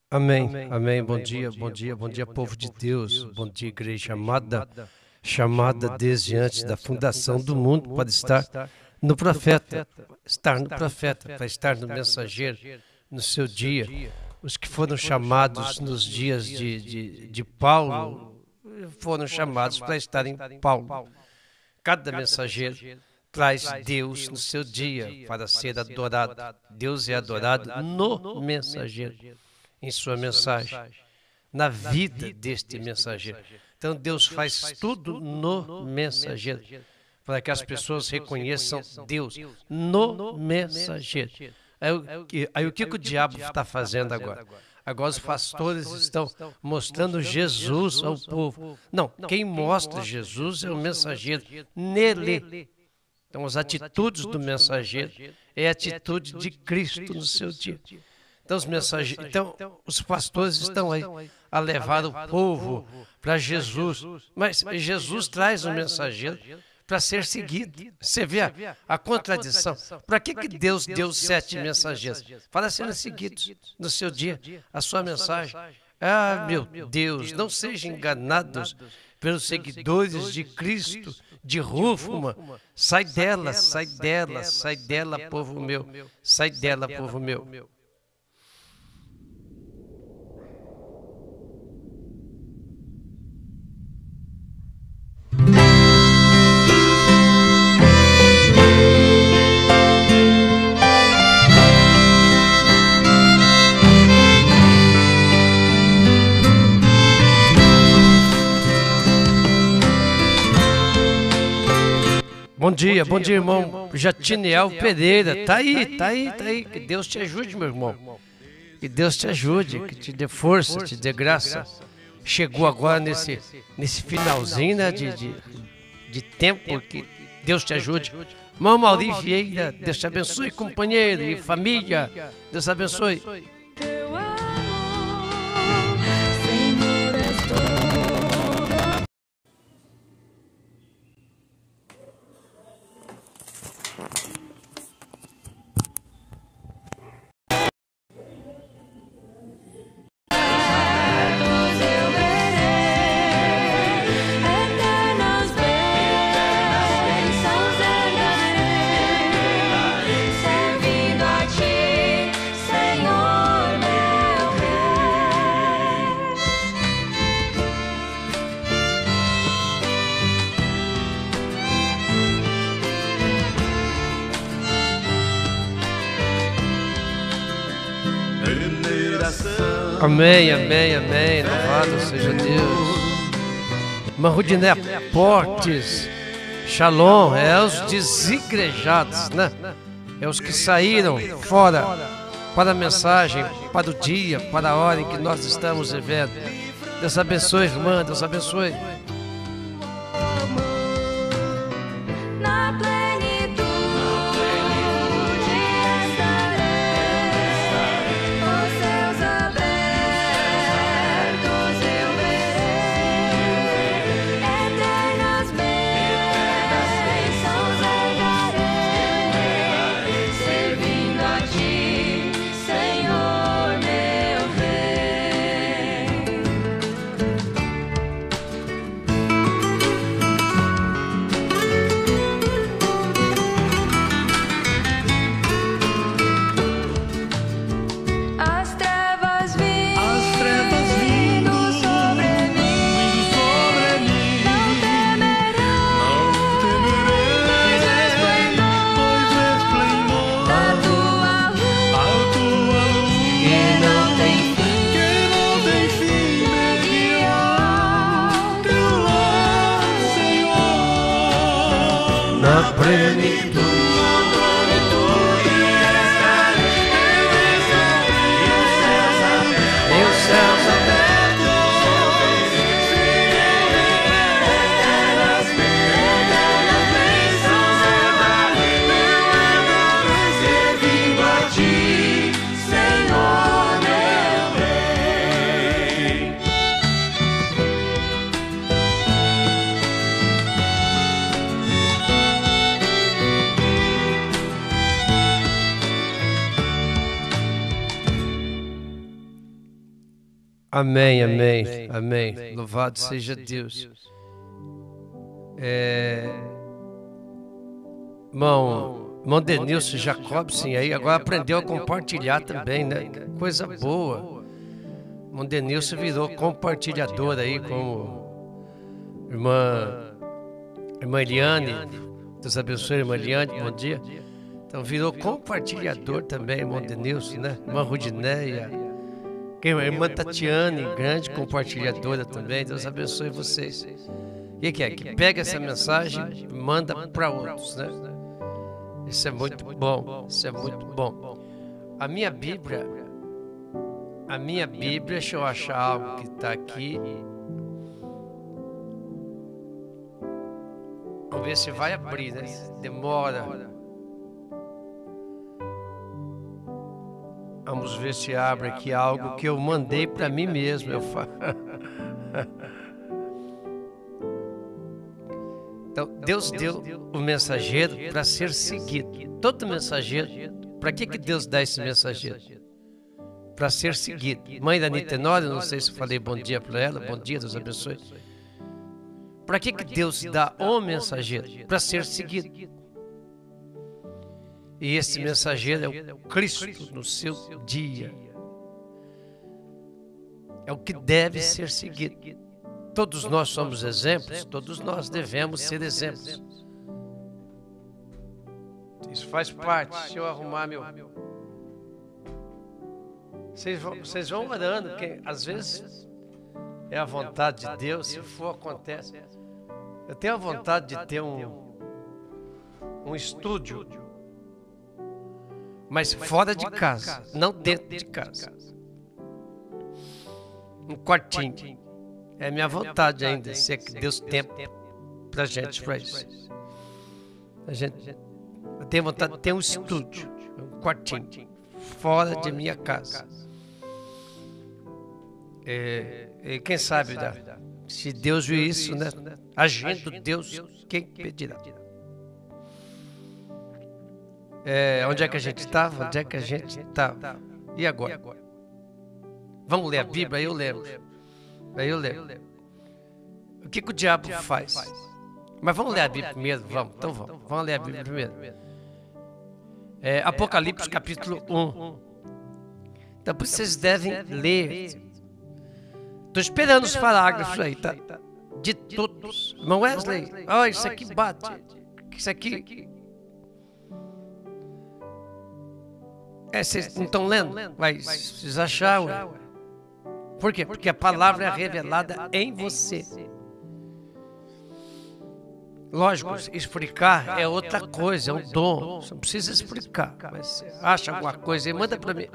Amém, amém. Bom dia, bom dia, bom dia, povo de Deus. Bom dia, igreja amada, chamada desde antes da fundação do mundo para estar no profeta, para estar no mensageiro, no seu dia. Os que foram chamados nos dias de Paulo foram chamados para estar em Paulo. Cada mensageiro traz Deus no seu dia para ser adorado. Deus é adorado no mensageiro, em sua mensagem, na vida deste mensageiro. Então Deus faz tudo no mensageiro, para que as pessoas reconheçam Deus no mensageiro. Aí o que o diabo está fazendo agora? Agora os pastores estão mostrando Jesus ao povo. Não, quem mostra Jesus é o mensageiro nele. Então as atitudes do mensageiro é a atitude de Cristo no seu dia. Então, os pastores estão aí a levar o povo para Jesus. Mas Jesus traz o mensageiro para ser seguido. Você vê a contradição. Para que Deus deu 7 mensageiros? Para serem seguidos no seu dia, a sua mensagem. Ah, meu Deus, não sejam enganados pelos seguidores de Cristo, de Rúfuma. Sai dela, sai dela, sai dela, povo meu. Sai dela, povo meu. Bom dia, irmão Jatiniel Pereira. Tá aí. Que Deus te ajude, meu irmão. Que Deus te ajude, que te dê força, te dê graça. Chegou agora nesse finalzinho, né, de tempo, que Deus te ajude. Irmão Maurício Vieira, Deus te abençoe, companheiro e família. Deus abençoe. Amém. Louvado seja Deus. Marrudiné Portes. Shalom. É os desigrejados, né? É os que saíram fora para a mensagem, para o dia, para a hora em que nós estamos vivendo. Deus abençoe, irmã. Deus abençoe. Amém, amém, amém. Louvado seja Deus. Irmão Denilson Jacobson aí agora aprendeu a compartilhar também, né? Coisa boa. Irmão Denilson virou compartilhador aí, como irmã Eliane. Deus abençoe, irmã Eliane, bom dia. Então virou compartilhador também, irmão Denilson, né? Irmã Rudinéia. Irmã Tatiane, grande compartilhadora também. Deus abençoe vocês. E que é? Que pega essa mensagem e manda para outros, né? Isso é muito bom. Isso é muito bom. A minha Bíblia, deixa eu achar algo que está aqui. Vamos ver se vai abrir, né? Demora. Vamos ver se abre aqui algo que eu mandei para mim mesmo. Então, Deus deu o mensageiro para ser seguido. Todo mensageiro, para que Deus dá esse mensageiro? Para ser seguido. Mãe da Nitenória, não sei se eu falei bom dia para ela. Bom dia, Deus abençoe. Para que Deus dá o mensageiro? Para ser seguido. E esse mensageiro é o Cristo no seu dia. É o que deve ser seguido. Todos nós somos exemplos, todos nós devemos ser exemplos. Isso faz parte. Deixa eu arrumar meu... Vocês vão orando, porque às vezes é a vontade de Deus, se for, acontece. Eu tenho a vontade de ter um estúdio, mas fora de casa, não dentro de casa. Um quartinho. É minha vontade ainda, se é que Deus tem pra gente para isso. Eu tenho vontade de ter um estúdio, um quartinho, fora de minha casa. E quem sabe, se Deus viu isso, né? Agindo Deus, quem pedirá? Onde é que a gente estava? Onde é que a gente estava? E agora? Vamos ler a Bíblia? Aí eu lembro. O que o diabo faz? Mas vamos ler a Bíblia primeiro? Vamos, então vamos. Vamos ler a Bíblia primeiro. Apocalipse capítulo 1. Então vocês devem ler. Estou esperando os parágrafos aí, tá? De todos. Irmão Wesley, olha, isso aqui bate. Isso aqui... vocês não estão lendo? Mas vocês acharam? Por quê? Porque a palavra é revelada em você. Lógico, explicar é outra coisa, é um dom. Você não precisa explicar. Mas você acha alguma coisa e manda para mim.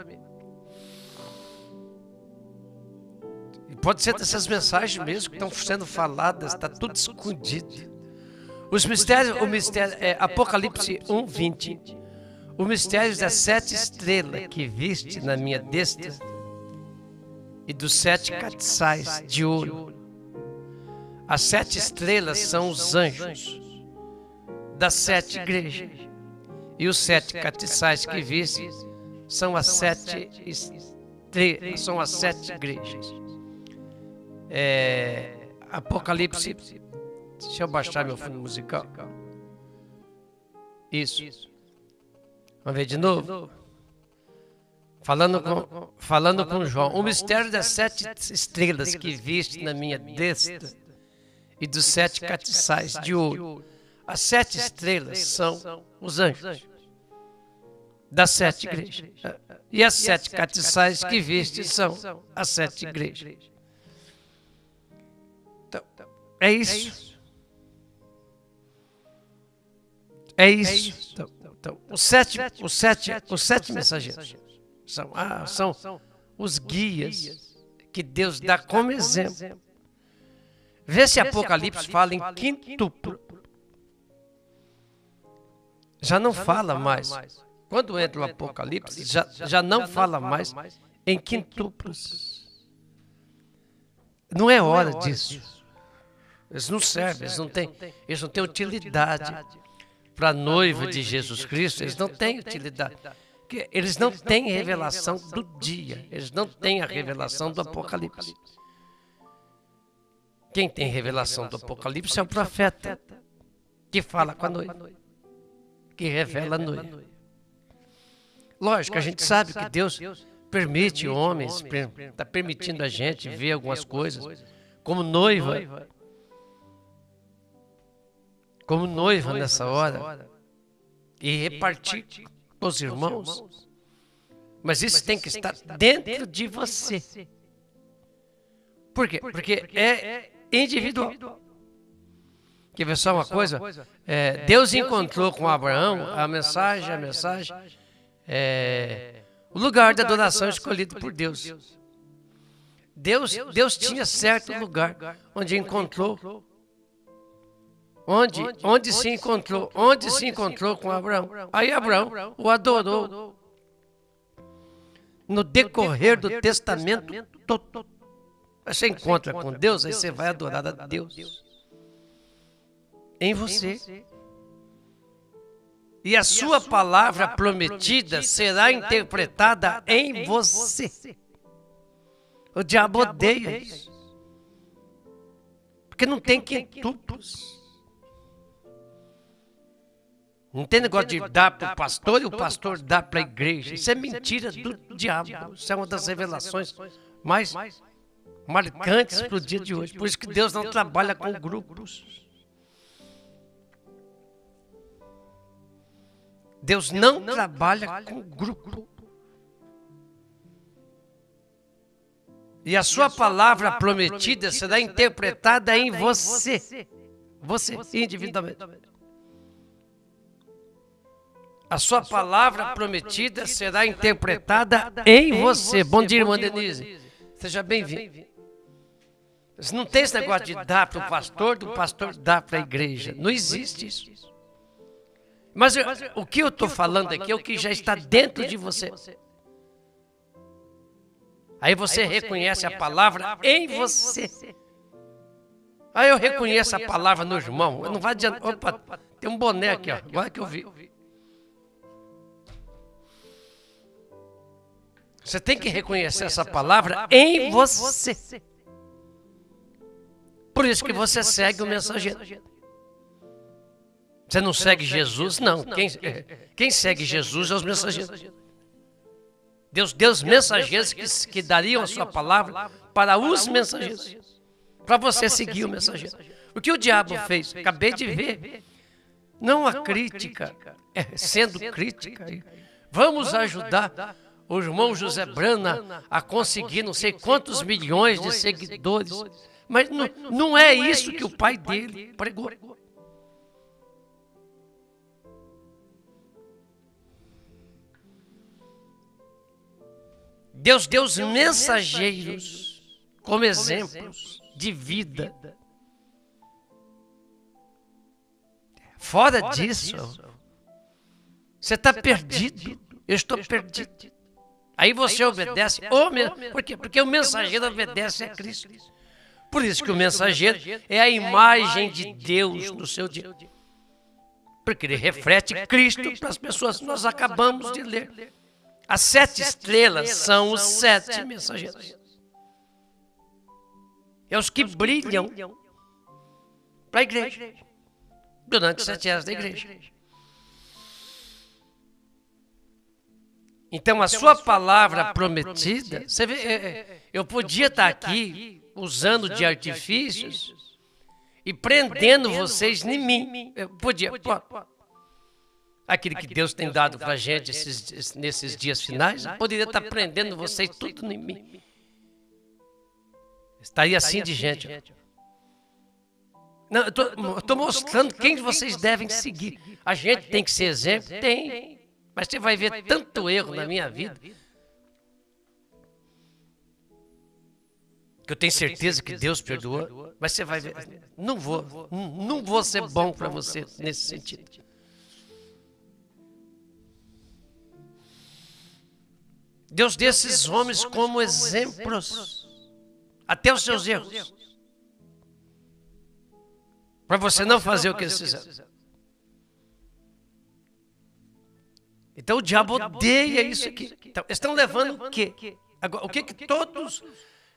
E pode ser dessas mensagens mesmo que estão sendo faladas, está tudo escondido. O mistério é Apocalipse 1:20. O mistério das 7 estrelas que viste na minha destra e dos 7 castiçais de ouro. As 7 estrelas são os anjos das 7 igrejas. E os 7 castiçais que viste são as 7 estrelas, são as 7 igrejas. Apocalipse. Deixa eu baixar meu fundo musical. Isso. Vamos ver de novo? Falando com João. O mistério das 7 estrelas que viste na minha destra e dos 7 castiçais de ouro. As 7 estrelas são os anjos das 7 igrejas. E as 7 castiçais que viste são as 7 igrejas. Então, é isso. Então, os sete mensageiros são os guias que Deus dá como exemplo. Vê se Apocalipse fala em quintuplo. Já não fala mais. Quando entra o Apocalipse, já não fala mais em quintuplos. Não é hora disso. Eles não servem, eles não têm utilidade. Para a noiva de Jesus Cristo, eles não têm utilidade. Porque eles não têm revelação do dia. Eles não têm a revelação do Apocalipse. Quem tem revelação do Apocalipse é o profeta, que fala com a noiva, que revela a noiva. Lógico, a gente sabe que Deus permite homens, está permitindo a gente ver algumas coisas, como noiva nessa hora, e repartir com os irmãos. Mas isso tem que estar dentro de você. Por quê? Porque é individual. Quer ver só uma coisa? Deus encontrou com Abraão a mensagem, o lugar de adoração escolhido por Deus. Deus tinha certo lugar onde encontrou. Onde se encontrou com Abraão. Aí Abraão o adorou. No decorrer do testamento todo. Você encontra com Deus, aí você vai adorar a Deus. Em você. E a sua palavra prometida será interpretada em você. O diabo odeia isso. Porque não tem quintuplos. Não tem negócio de dar para o pastor e o pastor dar para a igreja. Isso é mentira do diabo. Isso é uma das revelações mais marcantes para o dia de hoje. Por isso que Deus não trabalha com grupos. Deus não trabalha com grupo. E a sua palavra prometida será interpretada em você. Você, individualmente. A sua palavra prometida será interpretada em você. Bom dia, irmã Denise. Seja bem-vindo. Não tem esse negócio de dar para o pastor, do pastor dar para a igreja. Não existe isso. Mas o que eu estou falando aqui é o que já está dentro de você. Aí você reconhece a palavra em você. Aí eu reconheço a palavra no irmão. Não vai adiantar. Opa, tem um boné aqui, ó. Agora que eu vi. Você tem que reconhecer essa palavra em você. Por isso que você segue o mensageiro. Você não segue Jesus? Não. Quem segue Jesus é os mensageiros. Deus deu os mensageiros que dariam a sua palavra para os mensageiros. Para você seguir o mensageiro. O que o diabo fez? Acabei de ver. Não a crítica, sendo crítica. Vamos ajudar o irmão José Brana a conseguir não sei quantos milhões de seguidores. Mas não é isso que o pai dele pregou. Deus deu os mensageiros como exemplos de vida. Fora disso, você está perdido. Eu estou perdido. Aí você obedece. Por quê? Porque o mensageiro obedece a Cristo. Por isso que o mensageiro é a imagem de Deus no seu dia. Porque ele reflete Cristo para as pessoas. Nós acabamos de ler. As 7 estrelas são os 7 mensageiros. É os que brilham para a igreja. Durante as 7 eras da igreja. Então, a sua palavra prometida, você vê, eu podia estar aqui usando de artifícios e prendendo vocês em mim. Eu podia. Aquilo que Deus tem dado para a gente nesses dias finais, eu poderia estar prendendo vocês tudo em mim. Estaria assim de gente. Não, eu estou mostrando quem vocês devem seguir. A gente tem que ser exemplo? Tem. Mas você vai ver tanto erro na minha vida que eu tenho certeza que Deus perdoou, mas você vai ver, não vou ser bom para você nesse sentido. Deus deu esses homens como exemplos, até os seus erros, para você não fazer o que eles fizeram. Então o diabo odeia isso aqui. Então, estão levando o quê? Agora, o que todos...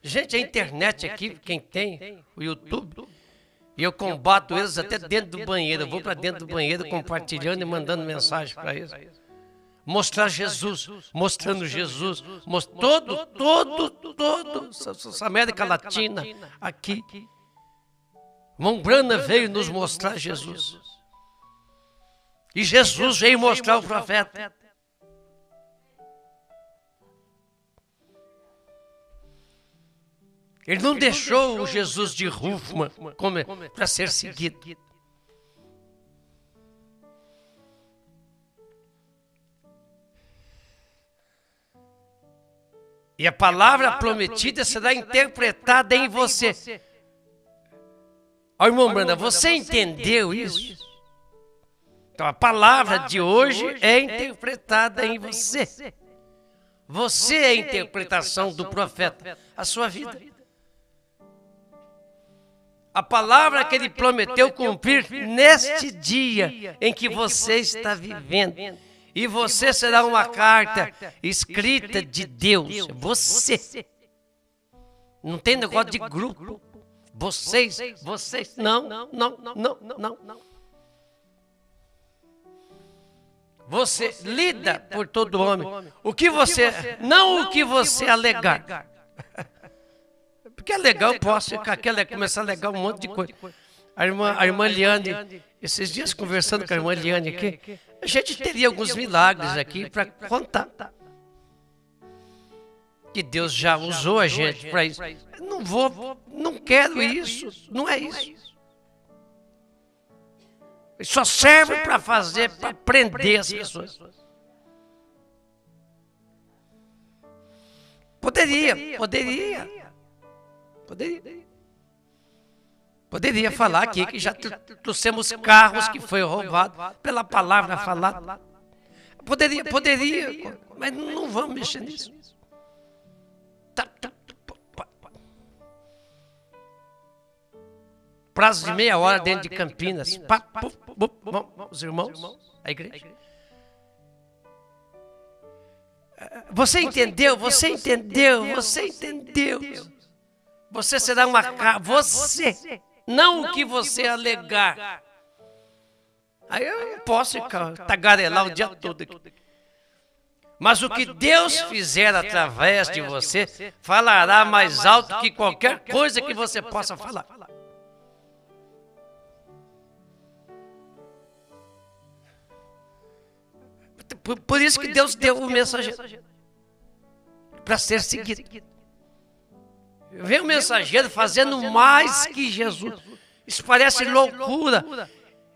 Gente, a internet aqui, quem tem, o YouTube, e eu combato eles até dentro do banheiro. Eu vou para dentro do banheiro compartilhando e mandando mensagem para eles. Mostrar Jesus, mostrando Jesus, todo, essa América Latina aqui. Mombrana veio nos mostrar Jesus. E Jesus veio mostrar o profeta. Ele não deixou o Jesus de Rufma para ser seguido. E a palavra prometida será interpretada em você. Ó, irmão Branda, você entendeu isso? Então a palavra de hoje é interpretada em você. Você é a interpretação do profeta, a sua vida. A palavra que ele prometeu cumprir neste dia em que você está vivendo. E você será uma carta escrita de Deus. Você. Não tem negócio de grupo. Vocês. Não. Você lida por todo homem. Não o que você alegar. Porque é legal, eu posso ficar aqui, começar a alegar um monte de coisa. A irmã Liane, esses dias conversando com a irmã Liane aqui, a gente teria alguns milagres aqui para contar. Que Deus já usou a gente para isso. Não quero isso, não é isso. Só serve para prender as pessoas. Poderia falar aqui que já trouxemos carros que foi roubado pela palavra falada. Poderia, mas não vamos mexer nisso. Prazo de meia hora dentro de Campinas. Os irmãos, a igreja. Você entendeu? Você será uma carta. Você, não o que você alegar. Aí eu não posso tagarelar o dia todo aqui. Mas o que Deus fizer através de você falará mais alto que qualquer coisa que você possa falar. Por isso que Deus deu o mensageiro para ser seguido. Vem o mensageiro fazendo mais que Jesus. Isso parece loucura.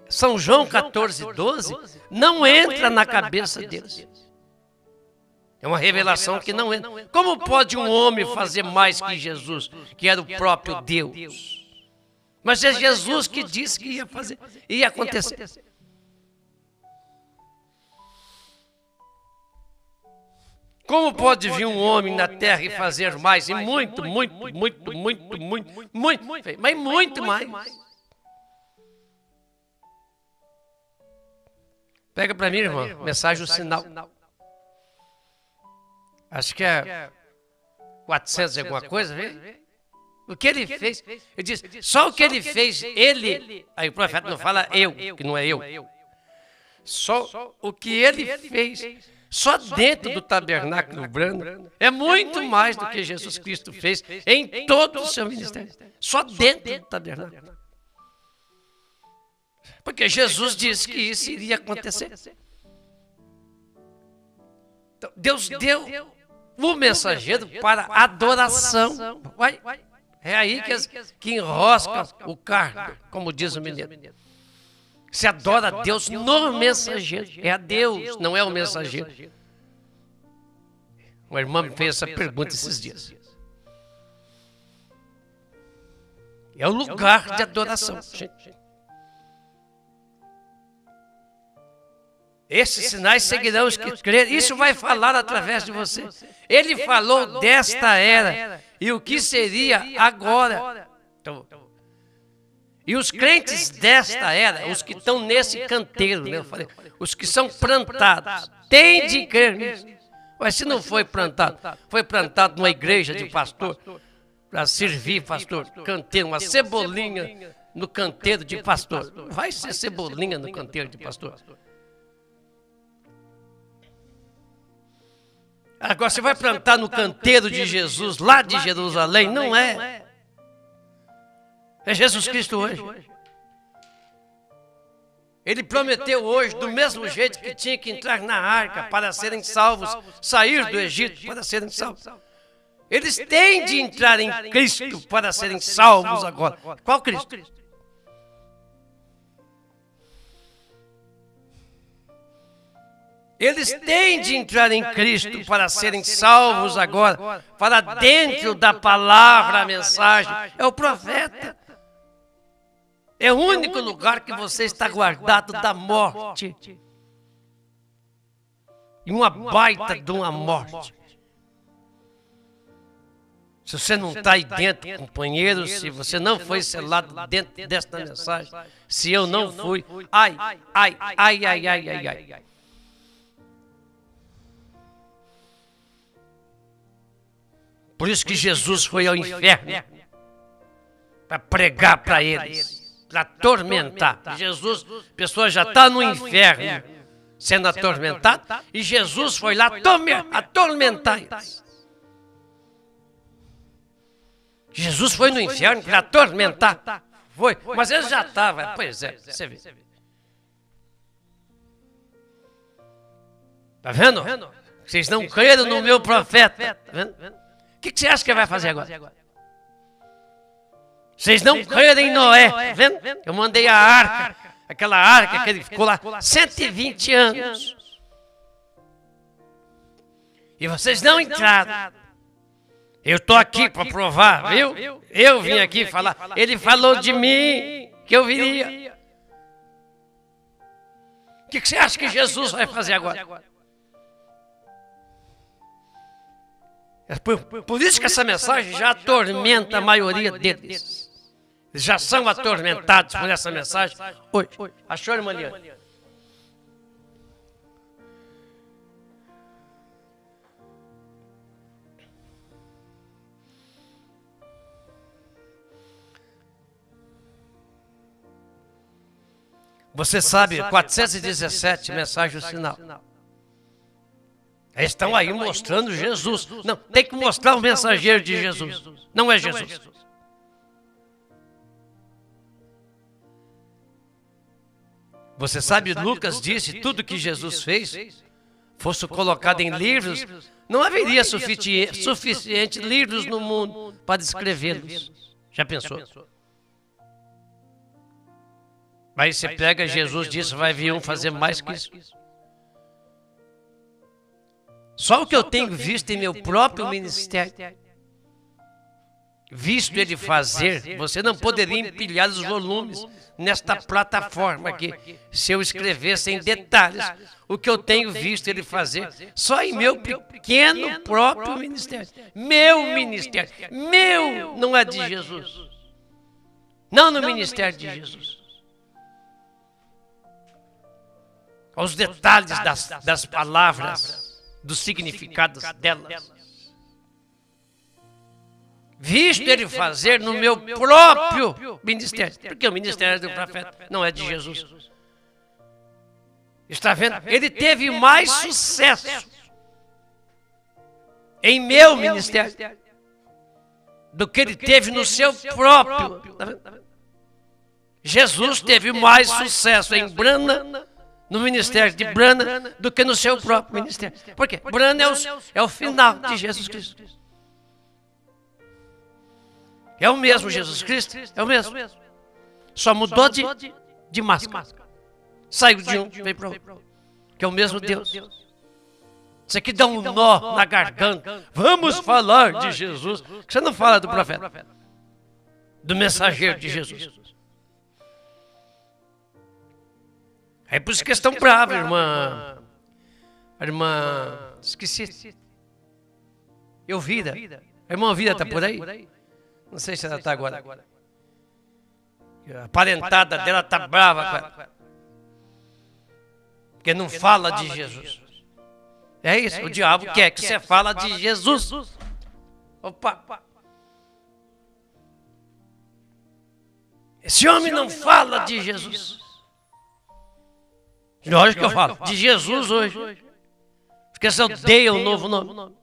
São João 14:12 não entra na cabeça deles. É uma revelação que não entra. Como pode um homem fazer mais que Jesus, que era o próprio Deus? Mas é Jesus que disse que ia fazer, ia acontecer. Como pode vir um homem na terra e fazer mais? E muito, mas muito mais. Pega para mim, irmão, mensagem, o sinal. Acho que é 400 e alguma coisa, vê? O que ele fez, ele diz, só o que ele fez, ele, aí o profeta não fala eu, que não é eu. Só o que ele fez, só dentro do tabernáculo branco, é muito mais do que Jesus Cristo fez em todo o seu ministério. Só dentro do tabernáculo. Porque Jesus disse que isso iria acontecer. Então, Deus deu o mensageiro para adoração. É aí que enrosca o cargo, como diz o menino. Se adora a Deus no mensageiro. É a Deus, não é o mensageiro. Uma irmã me fez essa pergunta esses dias. É o lugar de adoração, gente. Esses sinais seguirão os que crerem. Isso vai falar através de você. Ele falou desta era e o que seria agora. Então, e os crentes desta era, os que estão nesse canteiro, né, eu falei, os que são plantados, tem de crer nisso. Mas se não foi plantado numa igreja de pastor, para servir pastor, canteiro, uma cebolinha no canteiro de pastor. Vai ser cebolinha no canteiro de pastor. Agora você vai plantar no canteiro de Jesus, lá de Jerusalém, não é. É Jesus Cristo hoje. Ele prometeu hoje, do mesmo jeito que tinha que entrar na arca para serem salvos, sair do Egito para serem salvos. Eles têm de entrar em Cristo para serem salvos agora. Qual Cristo? Eles têm de entrar em Cristo para serem salvos agora, para dentro da palavra, a mensagem. É o profeta. É o único lugar que você está guardado da morte. E uma baita de uma morte. Se você não está aí dentro, companheiro, se você não foi selado dentro desta mensagem, se eu não fui, ai. Por isso que Jesus foi ao inferno, para pregar para eles. Para atormentar. Jesus, a pessoa já está no inferno, sendo atormentada, e Jesus foi lá atormentar eles. Jesus foi no inferno para atormentar. Foi, mas ele já estava. Pois é, você vê. Está vendo? Vocês não creram no meu profeta. Está vendo? O que você acha que ele vai fazer agora? Vocês não creram em Noé, tá vendo? Eu mandei a arca, aquela arca que ele ficou lá 120 anos. E vocês não entraram. Eu estou aqui para provar, viu? Eu vim aqui falar. Ele falou de mim, que eu viria. O que você acha que Jesus vai fazer agora? Por isso que essa mensagem já atormenta a maioria deles. Eles já são atormentados por essa mensagem hoje. Achou, irmã Liane? Você sabe, 417 mensagens do sinal. Eles estão aí mostrando Jesus. Não, tem que mostrar o mensageiro de Jesus. Não é Jesus. Você sabe, Lucas disse, tudo que Jesus fez, fosse colocado em livros, não haveria suficiente livros no mundo para descrevê-los. Já pensou? Mas você pega Jesus disse, vai vir um fazer mais que isso. Só o que eu tenho visto em meu próprio ministério, visto ele fazer, você não poderia empilhar os volumes nesta plataforma aqui, se eu escrevesse em detalhes o que eu tenho visto ele fazer, só em meu pequeno próprio ministério. Meu ministério, meu, não é de Jesus. Não no ministério de Jesus. Os detalhes das palavras, dos significados delas. Visto ele fazer no meu próprio ministério. Porque o ministério do profeta não é de Jesus. Está vendo? Ele teve mais sucesso em meu ministério do que ele teve no seu próprio. Está vendo? Jesus teve mais sucesso em Brana, no ministério de Brana, do que no seu próprio ministério. Por quê? Brana é o final de Jesus Cristo. É o mesmo Jesus Cristo, é o mesmo. Só mudou de máscara. Saiu de um, veio para outro. Que é o mesmo Deus. Isso aqui dá um nó na garganta. Vamos falar de Jesus. Que você não fala do profeta, do mensageiro de Jesus. É por isso que estão bravos, irmã. Irmã, esqueci. Eu Vida. A irmã Vida está por aí? Não sei se ela está agora. A parentada dela está brava com ela. Porque não fala de Jesus. É isso, o diabo quer que você fale de Jesus. Opa! Esse homem não fala de Jesus. Lógico que eu falo de Jesus hoje. Porque você odeia o novo nome.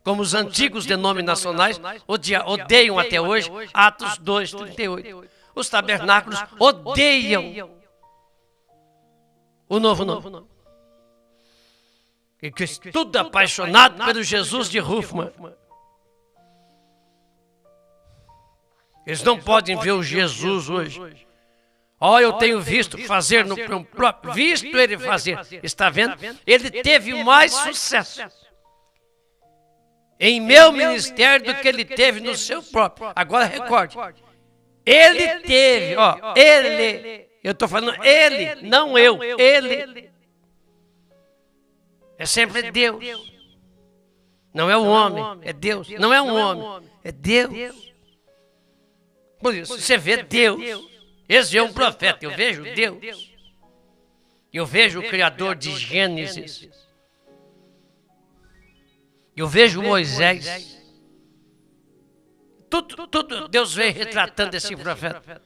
Como os antigos denominacionais odeiam até hoje Atos 2:38. Os tabernáculos odeiam o novo nome. E que tudo apaixonado pelo Jesus de Ruffman. Eles não podem ver o Jesus hoje. Ó, eu tenho visto fazer no próprio, visto ele fazer. Está vendo? Ele teve mais sucesso em meu ministério do que ele teve no seu próprio. Agora recorde. Ele teve, ó, ele. Eu estou falando ele, não eu. Ele. É sempre Deus. Não é o homem, é Deus. Não é um homem, é Deus. Por isso, você vê Deus. Esse é um profeta, eu vejo Deus. Eu vejo o Criador de Gênesis. Eu vejo Moisés. Tudo Deus vem retratando esse profeta.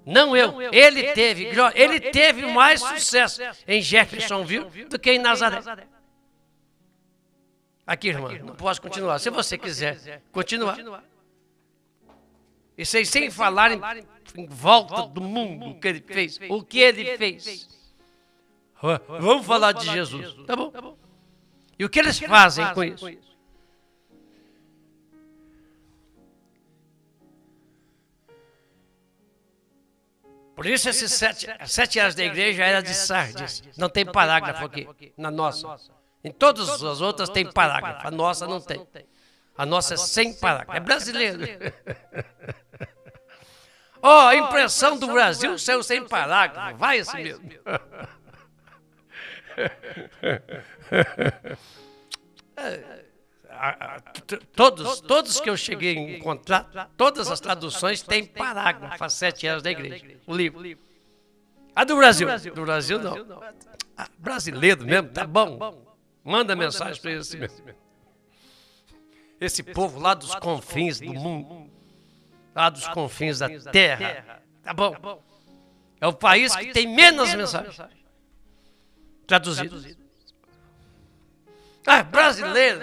Não eu. Ele teve mais sucesso em Jeffersonville do que em Nazaré. Aqui, irmã, não posso continuar. Se você quiser continuar. E vocês sem falar em volta do mundo que ele fez, o que ele fez. Vamos falar de Jesus, tá bom? E o que eles fazem com isso? Por isso esses 7 anos da igreja era de Sardes. Não tem parágrafo aqui, na nossa. Em todas as outras tem parágrafo, a nossa não tem. A nossa é sem parágrafo, é brasileiro. Ó, a impressão do Brasil saiu sem parágrafo, vai assim mesmo. Todos que eu cheguei a encontrar, todas as traduções têm parágrafo, há 7 anos da igreja, o livro. A do Brasil? Do Brasil não. Brasileiro mesmo, tá bom. Manda mensagem para eles assim mesmo. Esse povo lá dos confins do mundo, lá dos confins da terra, tá bom. É o país que tem menos mensagens traduzidas. Brasileiro,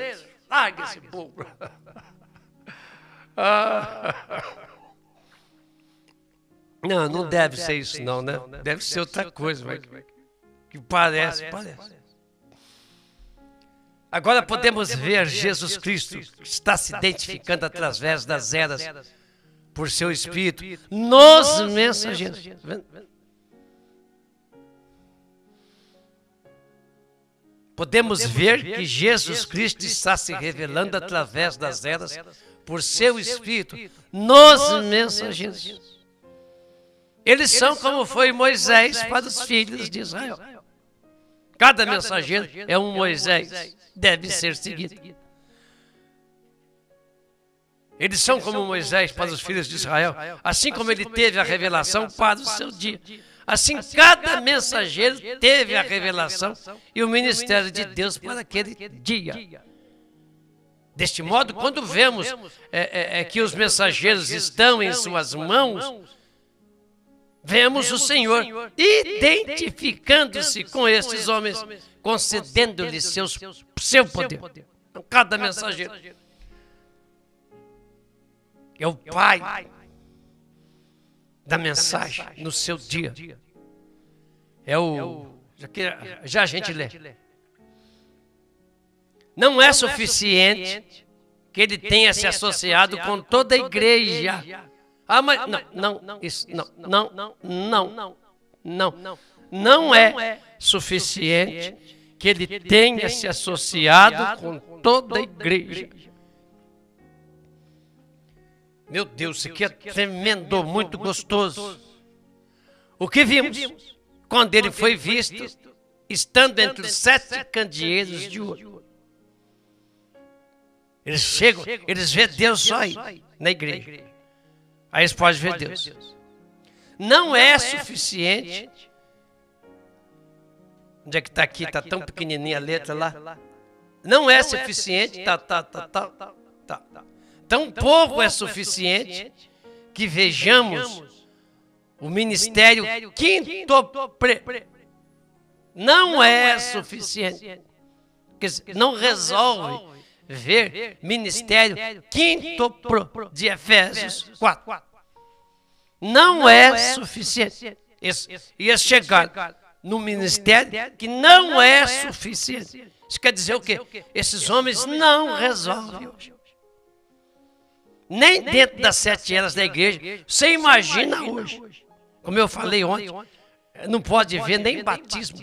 larga esse povo. Não deve ser isso não, né? Deve ser outra coisa, mas que parece. Agora podemos ver Jesus Cristo que está se identificando através das eras por seu Espírito nos mensageiros. Podemos ver que Jesus Cristo está se revelando através das eras por seu Espírito nos mensageiros. Eles são como foi Moisés para os filhos de Israel. Cada mensageiro é um Moisés, deve ser seguido. Eles são como Moisés para os filhos de Israel, assim como ele teve a revelação para o seu dia. Assim, cada mensageiro teve a revelação e o ministério de Deus para aquele dia. Deste modo, quando vemos que os mensageiros estão em suas mãos, vemos o Senhor identificando-se com esses homens, concedendo-lhes seu poder. Cada mensageiro é o Pai da mensagem no seu dia. É o... Já a gente lê. Não é suficiente que ele tenha se associado com toda a igreja. Mas não é suficiente que ele tenha se associado com toda a igreja. Meu Deus, isso aqui é tremendo, muito gostoso. O que vimos quando ele foi visto, estando entre os 7 candeeiros de ouro. Eles chegam, eles vêem Deus só aí, na igreja. Aí eles podem ver Deus. Não é suficiente Onde é que está aqui? Está tão pequenininha a letra lá. Não é suficiente, tá. Tão pouco é suficiente que vejamos o ministério quintuple. Não é suficiente. Não resolve ver ministério quíntuplo de Efésios 4. Não é suficiente. Ia chegar no ministério que não é suficiente. Isso quer dizer o quê? Esses homens não resolvem hoje. Nem dentro das 7 eras da igreja. Você imagina hoje. Como eu falei ontem, não pode ver nem batismo.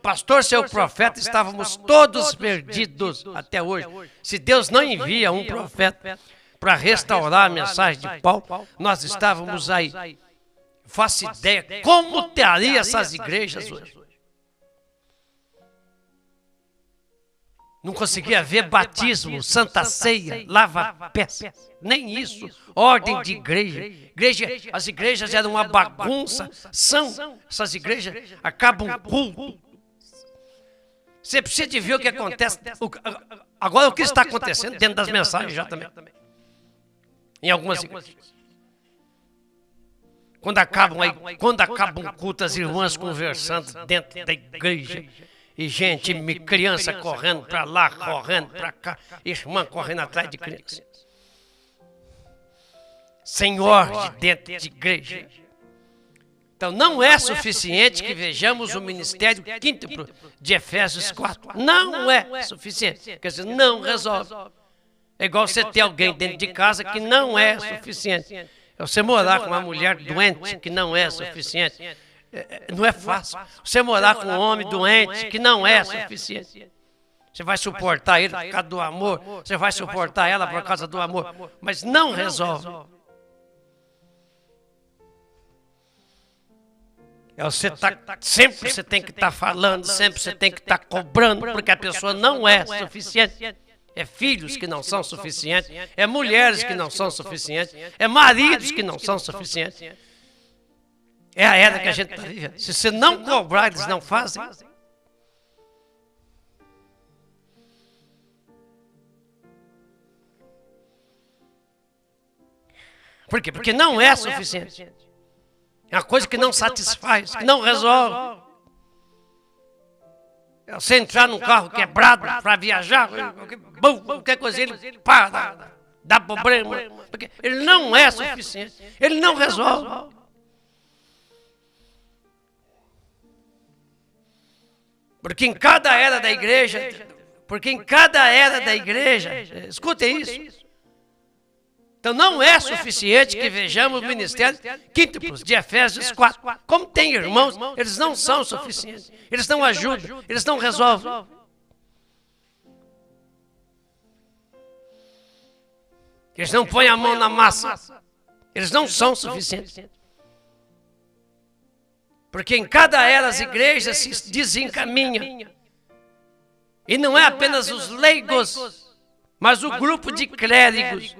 Pastor, seu profeta, estávamos todos perdidos até hoje. Se Deus não envia um profeta para restaurar a mensagem de Paulo, nós estávamos aí. Faço ideia como teria essas igrejas hoje. Não conseguia ver batismo, santa ceia, lava-pés, nem isso. Ordem de igreja. As igrejas eram uma bagunça, essas igrejas acabam culto. Você precisa de ver o que acontece. Agora o que está acontecendo dentro das mensagens já também. Em algumas igrejas. Quando acabam o culto, as irmãs conversando dentro da igreja. E gente, criança correndo para lá, correndo para cá, irmã correndo atrás de criança. Senhor de dentro de igreja. Então não é suficiente que vejamos o ministério quíntuplo de Efésios 4. Não é suficiente. Quer dizer, não resolve. É igual você ter alguém dentro de casa que não é suficiente. É você morar com uma mulher doente que não é suficiente. Não é fácil. Você morar com um homem doente que não é suficiente. Você vai suportar ele por causa do amor. Você vai suportar ela por causa do amor. Mas não resolve. Sempre você tem que estar falando, sempre você tem que estar cobrando, porque a pessoa não é suficiente. É filhos que não são suficientes. É mulheres que não são suficientes. É maridos que não são suficientes. É a era que a gente está vivendo. Se você não cobrar, eles não fazem. Por quê? Porque não é suficiente. É uma coisa que não satisfaz, que não resolve. Você entrar num carro quebrado para viajar, qualquer coisa, ele para, dá problema. Porque ele não é suficiente. Ele não resolve. Porque em cada era da igreja, escutem isso. Então não é suficiente que vejamos o ministério quíntuplos de Efésios 4. Como tem irmãos, eles não são suficientes. Eles não ajudam, eles não resolvem. Eles não põem a mão na massa. Eles não são suficientes. Porque em cada era as igrejas se desencaminham. E não é apenas os leigos, mas o grupo de clérigos.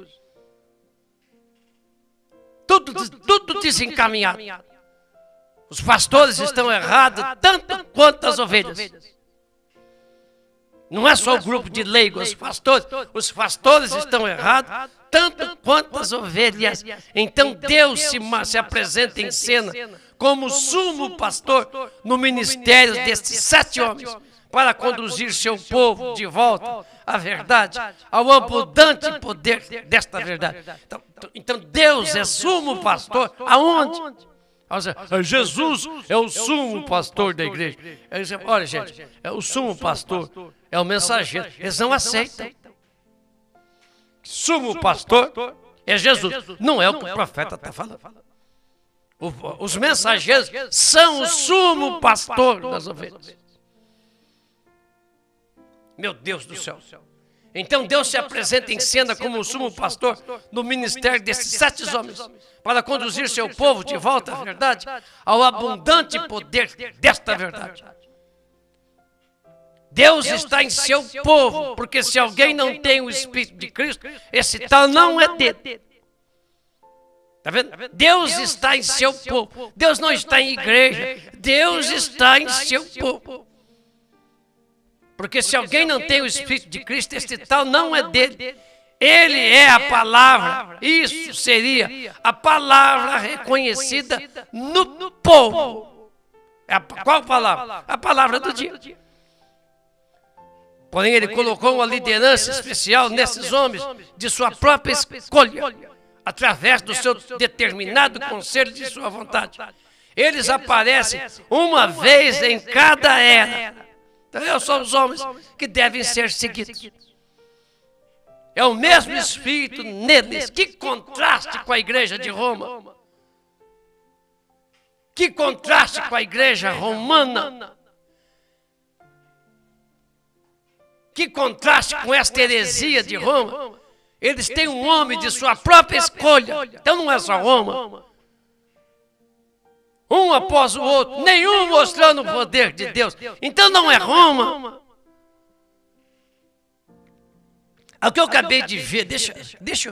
Tudo desencaminhado. Os pastores estão errados tanto quanto as ovelhas. Não é só o grupo de leigos, os pastores estão errados tanto quanto as ovelhas. Então Deus se apresenta em cena como sumo pastor no ministério destes 7 homens, para conduzir seu povo de volta à verdade, ao abundante poder desta verdade. Então Deus é sumo pastor aonde? Jesus é o sumo pastor da igreja. Olha, gente, é o sumo pastor, é o mensageiro. Eles não aceitam. Sumo pastor é Jesus. Não é o que o profeta está falando. Os mensageiros são o sumo pastor das ovelhas. Meu Deus do céu. Então Deus se apresenta em cena como o sumo pastor no ministério desses 7 homens, para conduzir seu povo de volta à verdade, ao abundante poder desta verdade. Deus está em seu povo, porque se alguém não tem o Espírito de Cristo, esse tal não é dele. Está vendo? Deus está em seu povo. Deus não está em igreja. Deus está em seu povo. Porque se alguém não tem o Espírito de Cristo, este tal não é dele. Ele é a palavra. Isso seria a palavra reconhecida no povo. Qual palavra? A palavra do dia. Porém, ele colocou uma liderança especial nesses homens de sua própria escolha, através do seu determinado conselho de sua vontade. Eles aparecem uma vez em cada era. Então, são os homens que devem ser seguidos. É o mesmo Espírito neles. Que contraste com a igreja de Roma. Que contraste com a igreja romana. Que contraste com esta heresia de Roma. Eles têm um homem de sua própria escolha. Então não é só Roma. Um após o outro, nenhum mostrando o poder de Deus. Então não é Roma. É o que eu acabei de ver. Deixa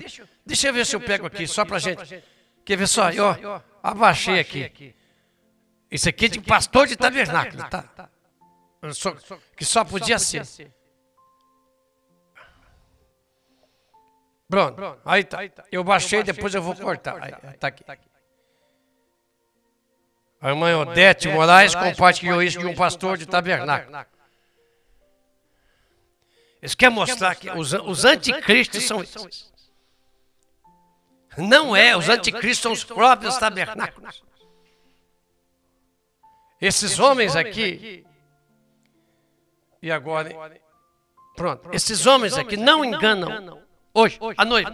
eu ver se eu pego aqui, só pra gente. Quer ver só? Eu abaixei aqui. Isso aqui é de pastor de tabernáculo, tá? Que só podia ser. Pronto, aí tá. Eu baixei, depois eu vou cortar. Aí, tá aqui. A irmã Odete Moraes compartilhou isso de um pastor de tabernáculo. Eles querem mostrar que os anticristos são esses. Não é, os anticristos são os próprios tabernáculos. Esses homens aqui, e agora, pronto, esses homens aqui não enganam. Hoje, à noite.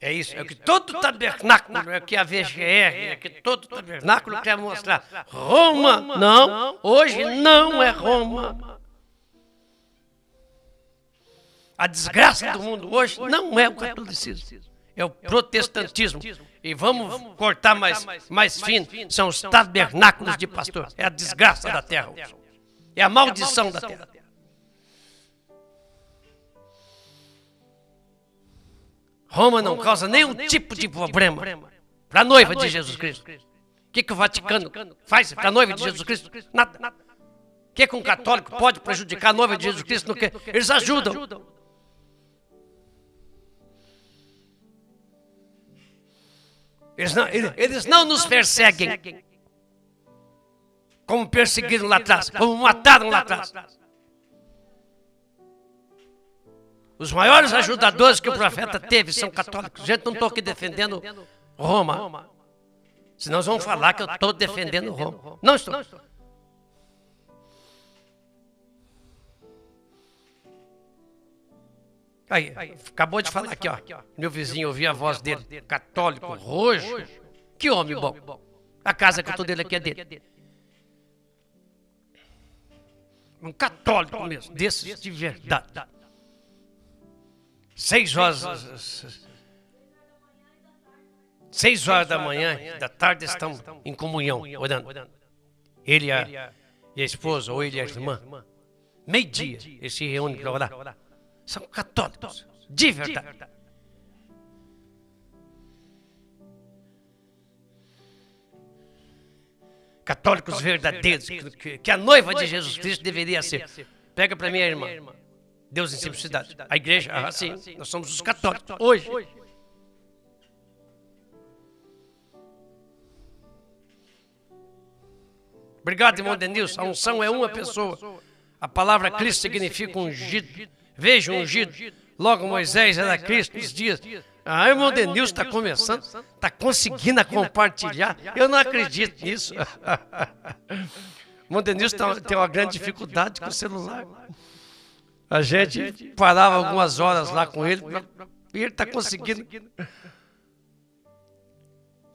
É isso, é o que todo tabernáculo, é o que a VGR, é o que todo tabernáculo quer mostrar. Roma, não, hoje não é Roma. A desgraça do mundo hoje não é o catolicismo, é o protestantismo. E vamos cortar mais fino, são os tabernáculos de pastor. É a desgraça da terra hoje. É a maldição da terra. Roma não causa nenhum tipo de problema para a noiva de Jesus Cristo. O que o Vaticano faz para a noiva de Jesus Cristo? Nada. O que um católico pode prejudicar a noiva de Jesus Cristo no quê? Eles ajudam. Eles não nos perseguem como perseguiram lá atrás, como mataram lá atrás. Os maiores ajudadores que o profeta teve são católicos. Gente, não estou aqui defendendo Roma. Senão eles vão falar que eu estou defendendo Roma. Não estou. Aí, acabou de falar aqui, ó. Meu vizinho, ouvi a voz dele. Católico, roxo. Que homem bom. A casa que eu estou dele aqui é dele. Um católico mesmo, desses de verdade. 6 horas da manhã e da tarde estão em comunhão, orando. Ele e a esposa, ou ele e a irmã. Meio-dia, eles se reúnem para orar. São católicos, de verdade. Católicos verdadeiros, que a noiva de Jesus Cristo deveria ser. Pega para mim a irmã. Deus em simplicidade. A igreja, assim, nós somos os católicos, hoje. Obrigado, irmão Denilson. A unção é uma pessoa. A palavra Cristo significa ungido. Veja, ungido. Logo Moisés era Cristo nos dias. Ah, irmão Denilson está começando, está conseguindo compartilhar. Eu não acredito nisso. Irmão Denilson tem uma grande dificuldade com o celular. A gente parava algumas horas lá com ele e ele está conseguindo.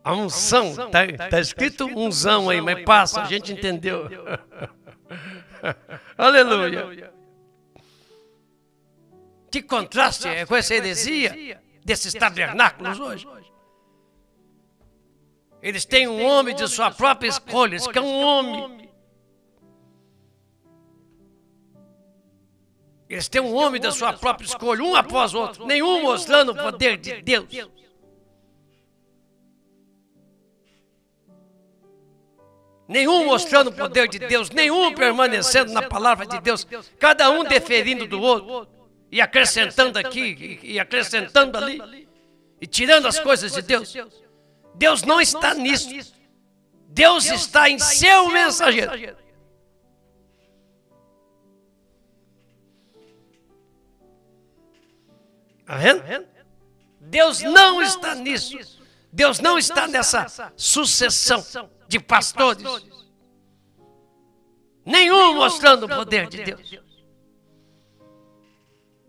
A unção, está escrito unção aí, mas passa, a gente entendeu. Aleluia. Que contraste é com essa heresia desses tabernáculos hoje. Eles têm um homem de sua própria escolha, eles querem um homem. Eles têm um homem da sua própria escolha, um após o outro, nenhum mostrando o poder de Deus. Nenhum mostrando o poder de Deus, nenhum permanecendo na palavra de Deus, cada um deferindo do outro, e acrescentando aqui, e acrescentando ali, e tirando as coisas de Deus. Deus não está nisso. Deus está em seu mensageiro. Está vendo? Deus não está nisso. Deus não está nessa sucessão de pastores. Nenhum mostrando o poder de Deus.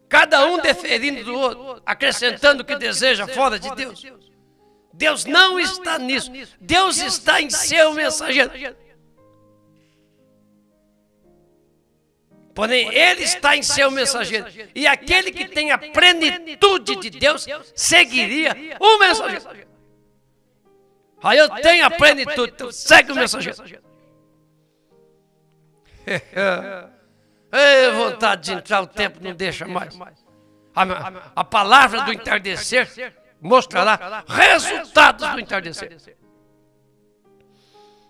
Cada um deferindo do outro, acrescentando o que deseja fora de Deus. Deus não está nisso. Deus está em seu mensageiro. Porém, ele está em seu mensageiro. E aquele que tem a plenitude de Deus seguiria o mensageiro. Aí eu tenho a plenitude, então segue o mensageiro. Ei, vontade de entrar, o tempo não deixa mais. A palavra do entardecer mostrará resultados do entardecer.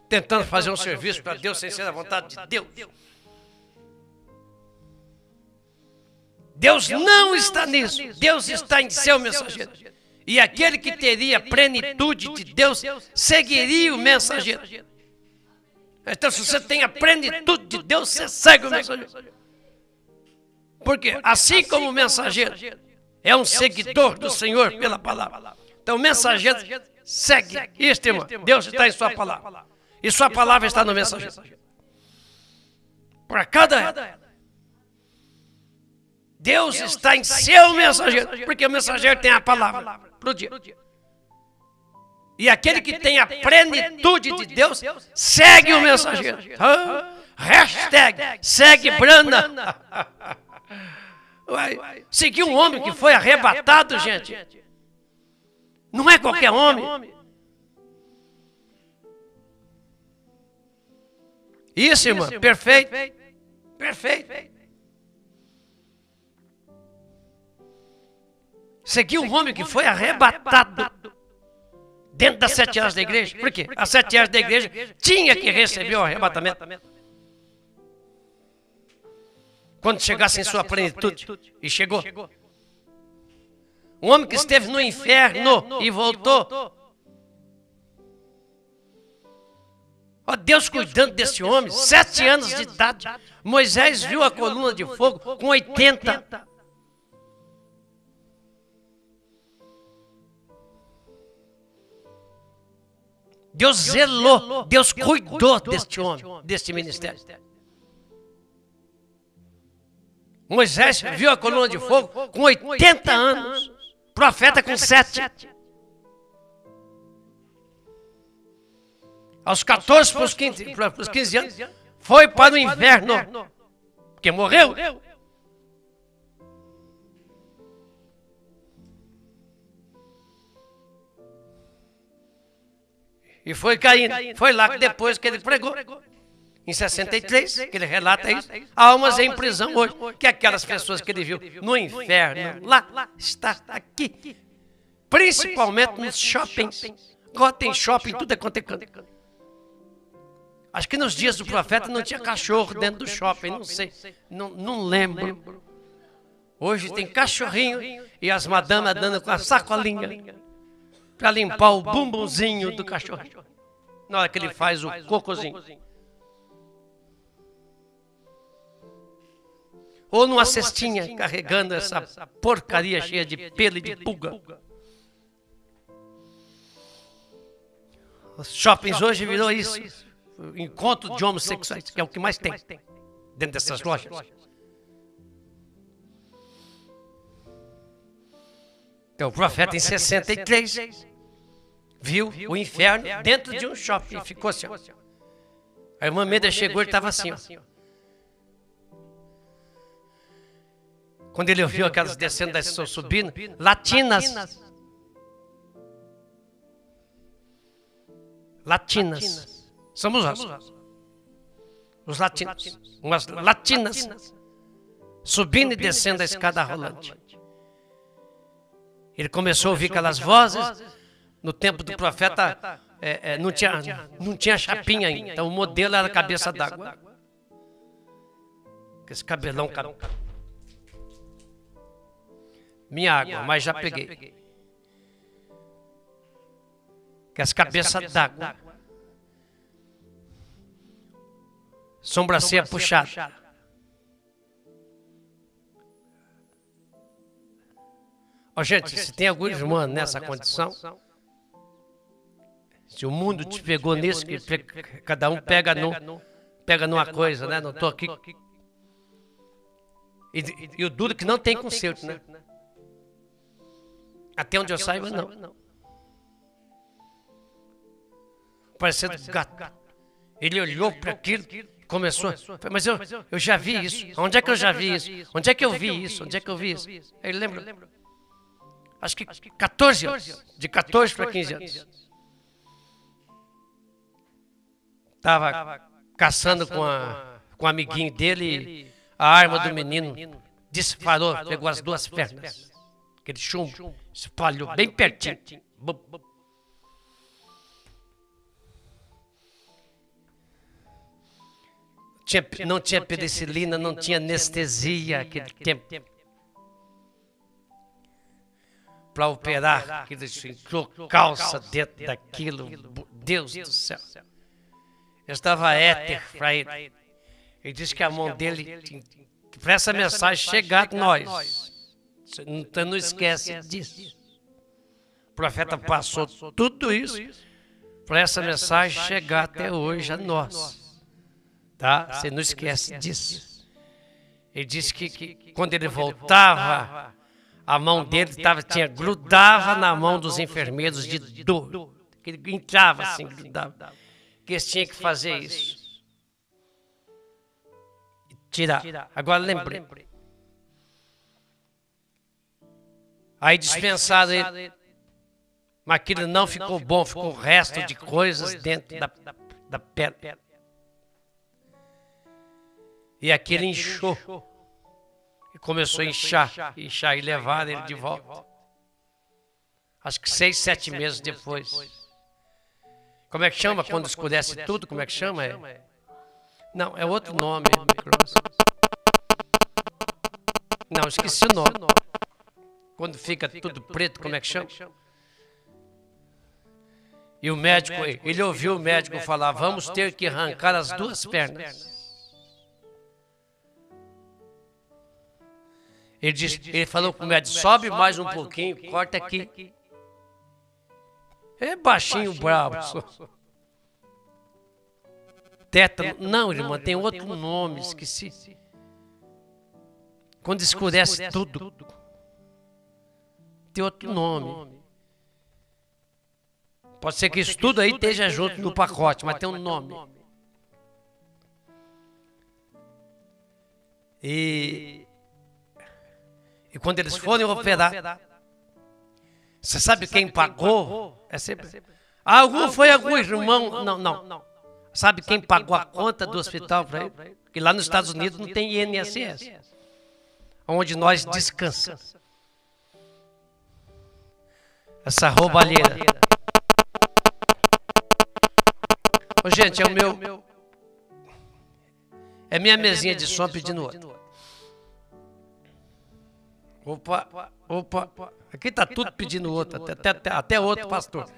Tentando fazer um serviço para Deus sem ser a vontade de Deus. Deus não está nisso. Deus está em seu mensageiro. E aquele que teria plenitude de Deus seguiria o mensageiro. Então, se você tem a plenitude de Deus, você segue o mensageiro. Porque assim como o mensageiro é um seguidor do Senhor pela palavra, então o mensageiro segue. Isto, irmão, Deus está em sua palavra. E sua palavra está no mensageiro. Para cada era. Deus está em seu mensageiro, porque o mensageiro tem a palavra para o dia. E aquele que tem a plenitude de Deus, segue o mensageiro. Hashtag, segue Brana. Seguir um homem que foi arrebatado, gente. Não é qualquer homem. Isso, irmão, perfeito. Perfeito. Seguir um homem que foi arrebatado dentro das 7 anos da igreja. Por quê? As 7 anos da igreja tinha que receber o arrebatamento. Quando chegasse em sua plenitude. E chegou. Um homem que esteve no inferno e voltou. Ó, Deus cuidando desse homem. 7 anos de idade. Moisés viu a coluna de fogo com 80. Deus zelou, Deus cuidou deste homem, deste ministério. Moisés viu a coluna de fogo com 80 anos, profeta com 7. Aos 14 para os 15 anos, foi para o inverno, porque morreu. E foi caindo. Foi lá que depois que ele pregou. Em 63, que ele relata isso. Almas em prisão hoje. Que aquelas pessoas que ele viu no inferno. Lá está aqui. Principalmente nos shoppings. Agora tem shopping, tudo é quanto é canto. Acho que nos dias do profeta não tinha cachorro dentro do shopping. Não sei. Não lembro. Hoje tem cachorrinho e as madamas dando com a sacolinha para limpar o bumbumzinho do cachorro. Na hora que ele faz o cocôzinho. Ou numa cestinha carregando essa porcaria cheia de pelo e de pulga. Os shoppings hoje virou isso. Encontro de homossexuais, que é o que mais tem dentro dessas lojas. Então o profeta em 63 viu o inferno dentro de um shopping e ficou assim. Ó. A irmã Meda chegou e ele estava assim. Ó. Quando ele ouviu aquelas descendo, descendo, subindo, latinas. Somos nós. Os latinos. Umas latinas subindo e descendo a escada rolante. Ele começou a ouvir aquelas vozes. No tempo do profeta não tinha chapinha ainda. Então o modelo era a cabeça d'água. Esse cabelão. Minha água, mas já peguei. Que as cabeças d'água. Sobrancelha puxada. Ó, gente, se tem algum irmão nessa condição, se o mundo te pegou nisso, que cada um pega numa coisa, né? Não estou aqui. E o duro que não tem conserto, né? Até onde eu saiba, não. Parecendo gato. Ele olhou para aquilo, começou. Mas eu já vi isso. Onde é que eu já vi isso? Onde é que eu vi isso? Onde é que eu vi isso? Ele lembra. Acho que 14 anos. De 14 para 15 anos. Estava caçando com o amiguinho dele a arma do menino. Disparou, pegou as duas pernas. Aquele chumbo espalhou bem pertinho. Não tinha penicilina, não tinha anestesia naquele tempo. Para operar, aquilo entrou calça dentro daquilo. Deus do céu. Eu estava éter para ele. Ele disse que a mão dele, para essa mensagem chegar a nós. Você não esquece disso. O profeta passou tudo isso para essa mensagem chegar até hoje a nós. Tá? Você não esquece disso. Ele disse que quando ele voltava, a mão dele grudava na mão dos enfermeiros de dor. Ele entrava assim, grudava. Que eles tinham que fazer isso. Tirar. Agora lembrei. Aí dispensaram ele. Mas aquilo não ficou bom, ficou o resto de coisas dentro da perna. E aquilo inchou. E começou a inchar e levaram ele de volta. Acho que 6, 7 meses depois. Como é que chama quando escurece tudo? Como é que chama? Não, é outro nome. Não, esqueci o nome. Quando fica tudo preto, como é que chama? E o médico, ele ouviu o médico falar, vamos ter que arrancar as duas pernas. Ele falou com o médico, sobe mais um pouquinho, corta aqui. É baixinho, bravo. Tétano. Não, irmão, tem outro nome, esqueci. Quando escurece tudo. Tem outro nome. Pode ser que isso tudo aí esteja junto no pacote, mas tem um nome. E quando eles forem operar, você sabe quem pagou? É sempre. Foi algum irmão? Não. Sabe quem pagou a conta do hospital para ele? Porque lá nos Estados Unidos não tem INSS, onde nós descansamos. Essa roubalheira. Ô, gente, é minha mesinha de som pedindo outro. Opa. Aqui está tudo pedindo outro, até outro pastor.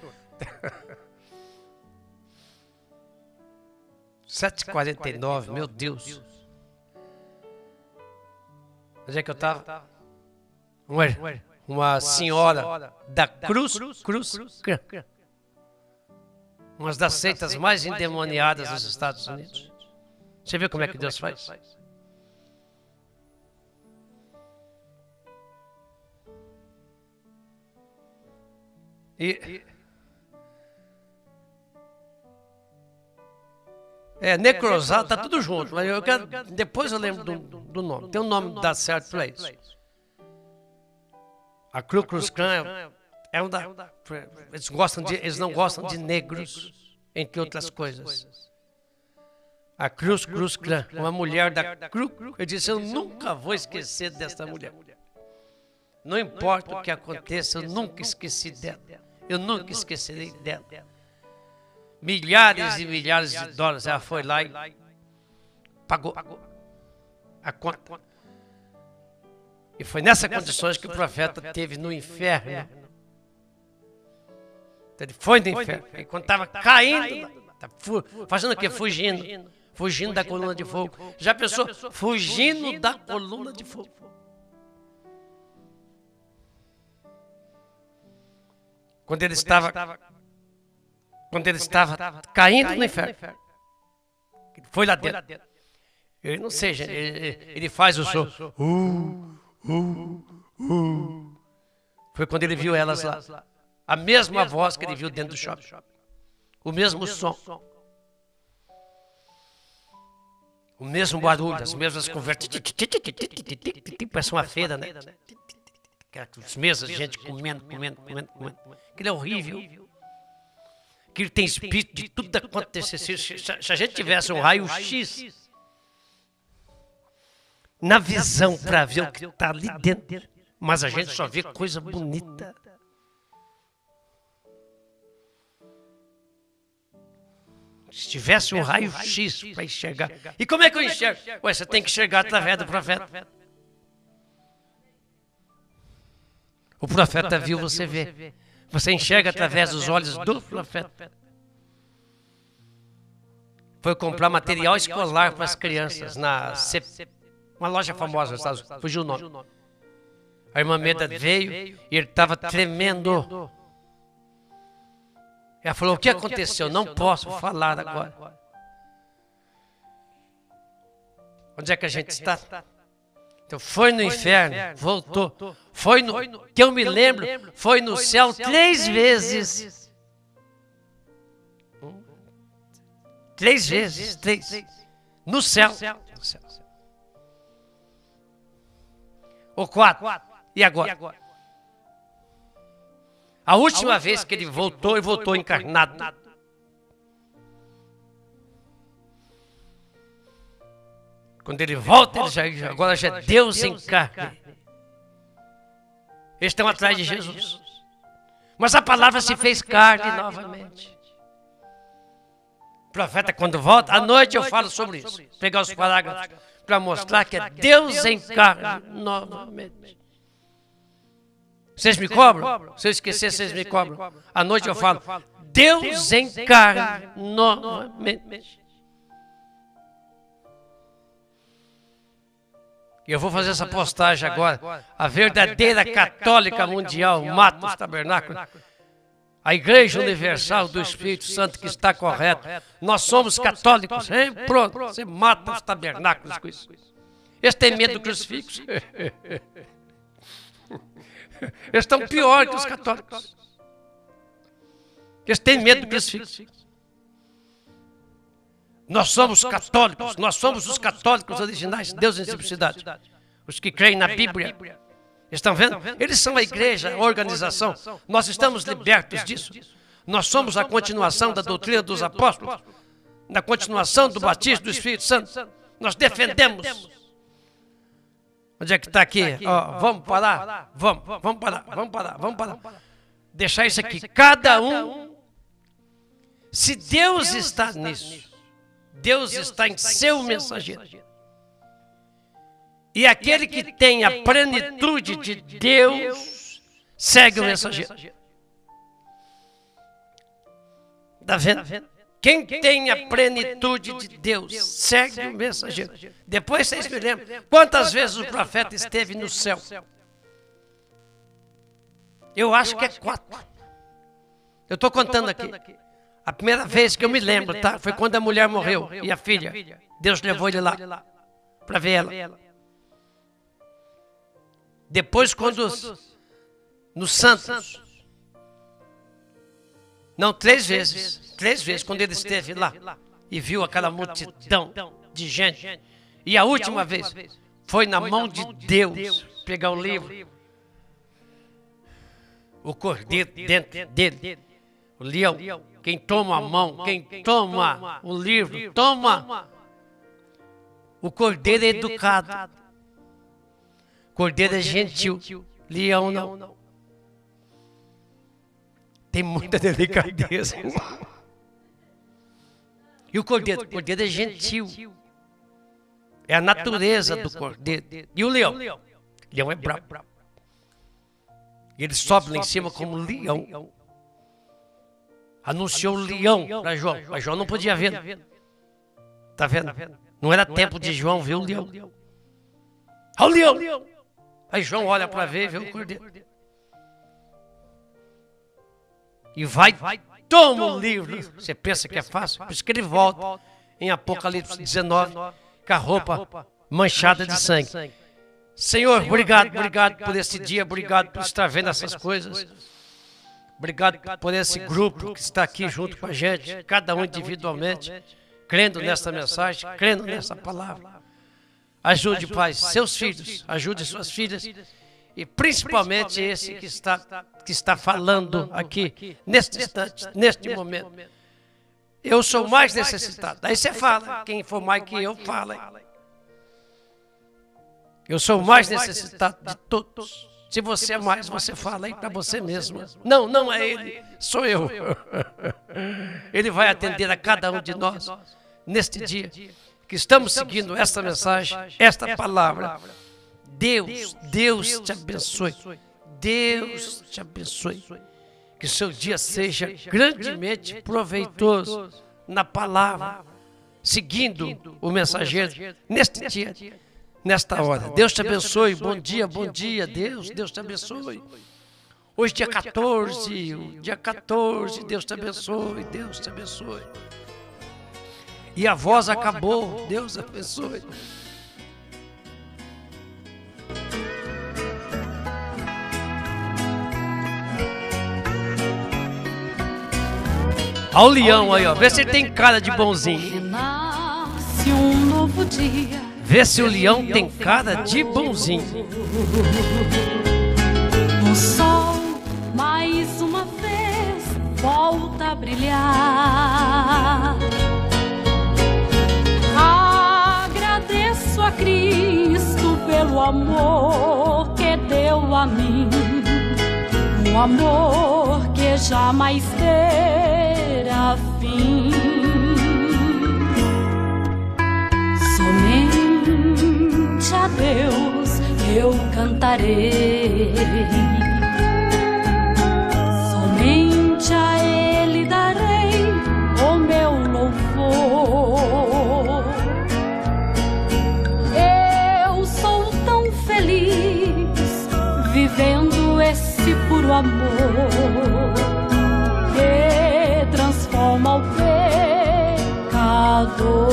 7h49, meu Deus. Onde é que eu estava? Uma senhora da Cruz, uma das seitas mais endemoniadas dos Estados Unidos. Você vê como é que Deus faz? Necrosado, tá tudo junto, mas depois eu lembro do nome. Tem um nome que dá certo para isso. A Ku Klux Klan eles não gostam de negros, entre outras coisas. A Cruz Cruz Clã, uma mulher da Cruz. Eu disse, eu nunca vou esquecer desta mulher. Não importa o que aconteça, eu nunca esqueci dela. Eu nunca esquecerei dela. Milhares e milhares de dólares ela foi lá e pagou a conta. E foi nessas condições que o profeta teve no inferno. Ele foi no inferno. E quando estava caindo, fazendo o quê? Fugindo. Fugindo da coluna de fogo. Já pensou? Fugindo da coluna de fogo. Quando ele estava caindo no inferno, ele foi lá dentro. Ele não seja, ele faz o som. Foi quando ele viu elas lá. A mesma voz que ele viu dentro do shopping. O mesmo som. O mesmo barulho, as mesmas conversas. Parece uma feira, né? As mesas, gente comendo. Aquilo é horrível. Aquilo tem espírito de tudo acontecer. Se a gente tivesse um raio-x na visão para ver o que está ali dentro, mas a gente só vê coisa bonita. Se tivesse um raio-x para enxergar. E como é que eu enxergo? Ué, você tem que enxergar através do profeta. O profeta viu, você vê. Você enxerga através dos olhos do profeta. Foi comprar material escolar para as crianças na uma loja famosa nos Estados Unidos. Fugiu o nome. A irmã Meda veio e ele estava tremendo. Ela falou, o que aconteceu? Não posso falar agora. Onde é que a gente está? Então foi no inferno, voltou. Foi no, que eu me lembro, foi no céu 3 vezes. 3 vezes, 3. No céu. Ou 4. E agora? A última vez que ele voltou, ele voltou encarnado. Quando ele volta, ele agora já é Deus em carne. Eles estão atrás de Jesus. Mas a palavra se fez carne novamente. O profeta, quando volta, à noite eu falo sobre isso. Pegar os parágrafos para mostrar que é Deus em carne novamente. Vocês me cobram? Se eu esquecer, vocês me cobram. À noite eu falo, Deus em carne novamente. E eu vou fazer essa postagem agora. A verdadeira católica mundial mata os tabernáculos. A Igreja Universal do Espírito Santo que está correta. Nós somos católicos. Hein? Pronto, você mata os tabernáculos com isso. Eles têm medo do crucifixo. Eles estão pior que os católicos. Eles têm medo do crucifixo. Nós somos católicos, nós somos os católicos originais de Deus em simplicidade. Os que creem na Bíblia. Estão vendo? Eles são a igreja, a organização. Nós estamos libertos disso. Nós somos a continuação da doutrina dos apóstolos, na continuação do batismo do Espírito Santo. Nós defendemos. Onde é que está aqui? Oh, vamos parar? Vamos parar. Deixar isso aqui. Cada um, se Deus está nisso, Deus está em seu mensageiro. E aquele que tem a plenitude de Deus, segue o mensageiro. Está vendo? Quem tem a plenitude de Deus, segue o mensageiro. Depois vocês me lembram, quantas vezes o profeta esteve no céu? Eu acho que é 4. Eu estou contando aqui. A primeira vez que eu me lembro, tá? Foi quando a mulher morreu e a filha. Deus levou ele lá para ver ela. Depois, quando nos santos, não, 3 vezes. 3 vezes, quando ele esteve lá e viu aquela multidão de gente. E a última vez foi na mão de Deus pegar o livro. O cordeiro dentro dele. O leão. Quem toma a mão, quem toma o livro, toma O cordeiro é educado. Cordeiro é gentil. Leão não. Tem muita delicadeza. E o cordeiro é gentil. É a natureza do cordeiro. E o leão? O leão é bravo. Ele sobe lá em cima como um leão. Anunciou o leão para João. Mas João não podia ver. Está vendo? Não era tempo de João ver o leão. Olha o leão! Aí João olha para ver e vê o cordeiro. E vai, toma o livro. Você pensa que é fácil? Por isso que ele volta em Apocalipse 19 com a roupa manchada de sangue. Senhor, obrigado por esse dia, obrigado por estar vendo essas coisas. Obrigado por esse grupo que está aqui junto com a gente, cada um individualmente, crendo nessa mensagem, crendo nessa palavra. Ajude, Pai, seus filhos, ajude suas filhas, e principalmente esse que está falando aqui, neste instante, neste momento. Eu sou mais necessitado. Aí você fala, quem for mais que eu, fala. Eu sou mais necessitado de todos. Se você é mais, você fala aí para você mesmo. Não é ele, sou eu. Ele vai atender a cada um de nós neste dia que estamos seguindo esta mensagem, esta palavra. Deus te abençoe. Deus te abençoe. Que o seu dia seja grandemente proveitoso na palavra, seguindo o mensageiro neste dia, nesta hora. Deus te abençoe. Bom dia, Deus te abençoe. Hoje dia 14, Deus te abençoe, Deus te abençoe. E a voz acabou, Deus abençoe. Olha o leão aí, ó. Vê se ele tem cara de bonzinho. Renasce um novo dia. Vê se o leão tem cara de bonzinho. O sol, mais uma vez, volta a brilhar. Agradeço a Cristo pelo amor que deu a mim. Um amor que jamais terá fim. Somente a Deus eu cantarei. Somente a Ele darei o meu louvor. Eu sou tão feliz vivendo esse puro amor que transforma o pecador.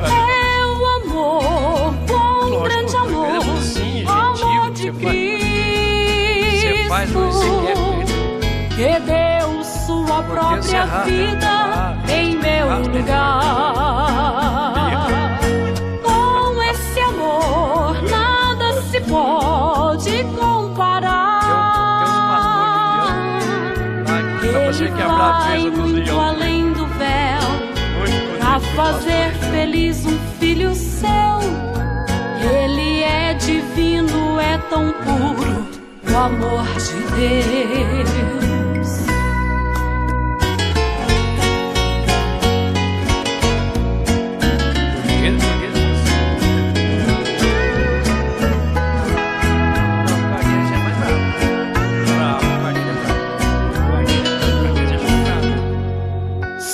É o amor, com grande amor, o amor de Cristo, que deu sua própria vida em meu lugar. Com esse amor nada se pode comparar. Ele vai muito além do véu a fazer feliz um filho seu. Ele é divino, é tão puro o amor de Deus.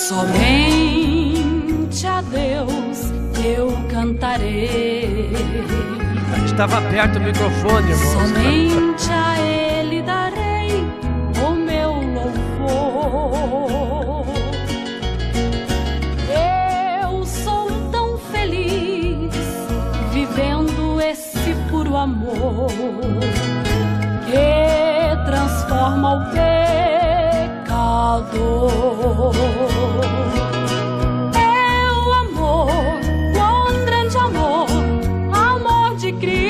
Somente a Deus eu cantarei. Estava perto do microfone, irmão. Somente a Ele darei o meu louvor. Eu sou tão feliz vivendo esse puro amor que transforma o pecador. É o amor, com grande amor, amor de Cristo,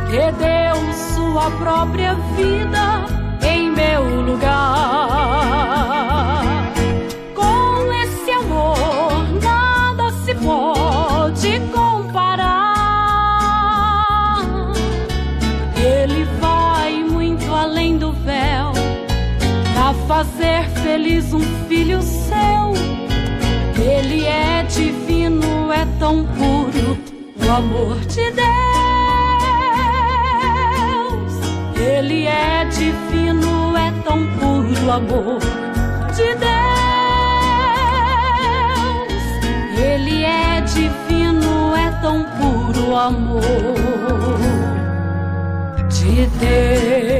que deu sua própria vida em meu lugar. Com te comparar. Ele vai muito além do véu pra fazer feliz um filho seu. Ele é divino, é tão puro o amor de Deus. Ele é divino, é tão puro o amor de Deus. Ele é divino, é tão puro o amor de Deus.